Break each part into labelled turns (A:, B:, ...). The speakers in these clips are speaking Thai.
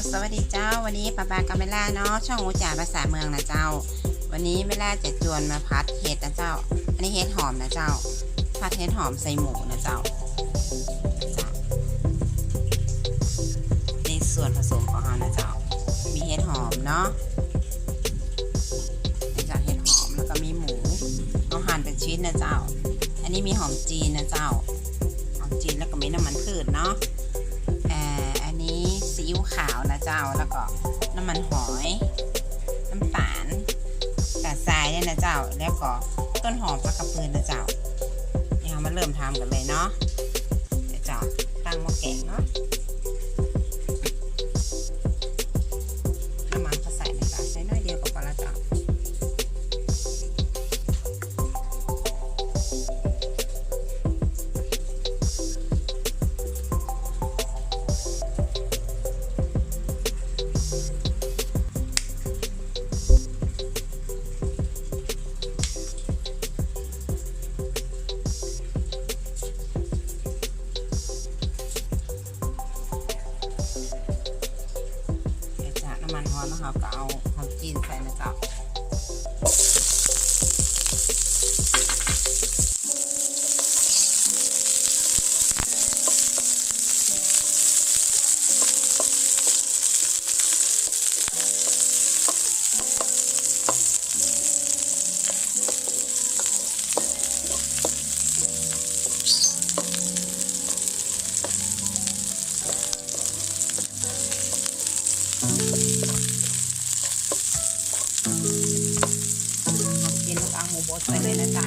A: สวัสดีเจ้าวันนี้ป้ากับเมล่าเนาะช่องอูจ่าภาษาเมืองนะเจ้าวันนี้เมล่าจะจวนมาพัดเห็ดนะเจ้าอันนี้เห็ดหอมนะเจ้าพัดเห็ดหอมใส่หมูนะเจ้าในส่วนผสมของเรานะเจ้ามีเห็ดหอมเนาะจากเห็ดหอมแล้วก็มีหมูเอาหั่นเป็นชิ้นนะเจ้าอันนี้มีหอมจีนนะเจ้าหอมจีนแล้วก็มีน้ำมันพืชเนาะอันนี้ซีอิ๊วขาวนะเจ้าแล้วก็น้ำมันหอยน้ำตาลกระทรายเนี่ยนะเจ้าแล้วก็ต้นหอมปลากระพือนะเจ้านี่เรามาเริ่มทำกันเลยเนาะเดี๋ยวเจ้าตั้งหม้อแกงเนาะน้ำมันก็ใส่นะเจ้าใส่น้อยเดียวก็พอละเจ้าน้ำมันร้อนนะครับก็เอาหอมจีนใส่นะจ๊ะหมูบดใส่เลยนะจ๊ะ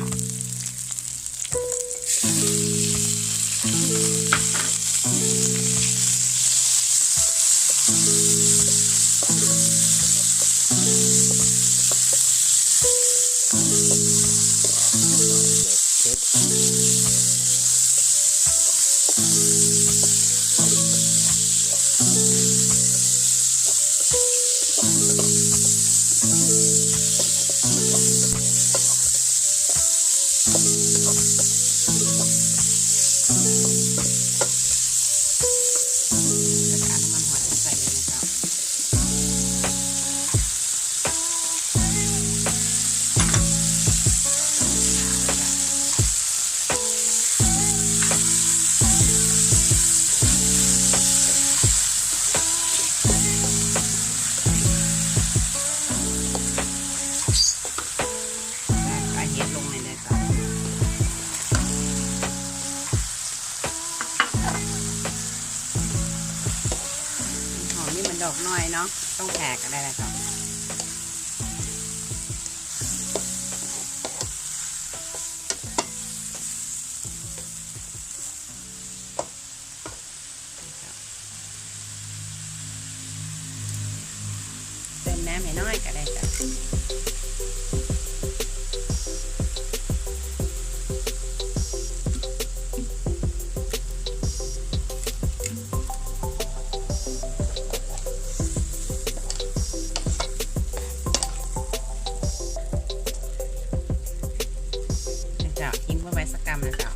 A: ดอกน้อยเนาะต้องแผ่กันได้แล้วครับเติมน้ำให้น้อยก็ได้จ้ะทิ้งไว้สักกรัมนะจ๊ะ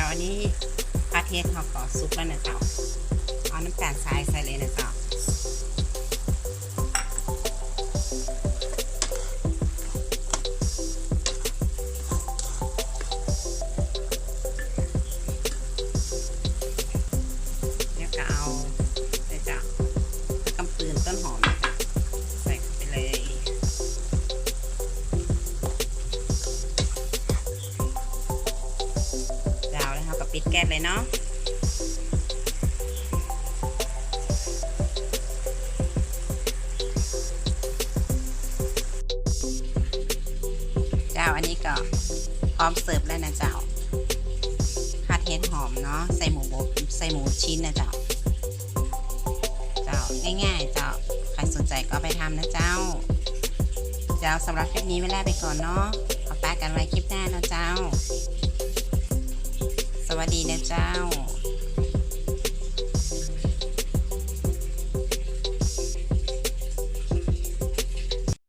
A: อันนี้ผัดเห็ดเขาขอซุปแล้วนะจ๊ะเอาน้ำตาลทรายใส่เลยนะจ๊ะแล้วก็เอาเลยจ้ะกำปืนต้นหอมนะจ๊ะใส่ไปเลยดาวแล้วเราก็ปิดแก๊สเลยเนาะอันนี้ก็พร้อมเสิร์ฟแล้วนะเจ้าผัดเห็ดหอมเนาะใส่หมูชิ้นนะเจ้าง่ายๆเจ้าใครสนใจก็ไปทำนะเจ้าสำหรับคลิปนี้เวลาไปก่อนเนาะขอบ ป้ากันไว้คลิปหน้านะเจ้าสวัสดีนะเจ้า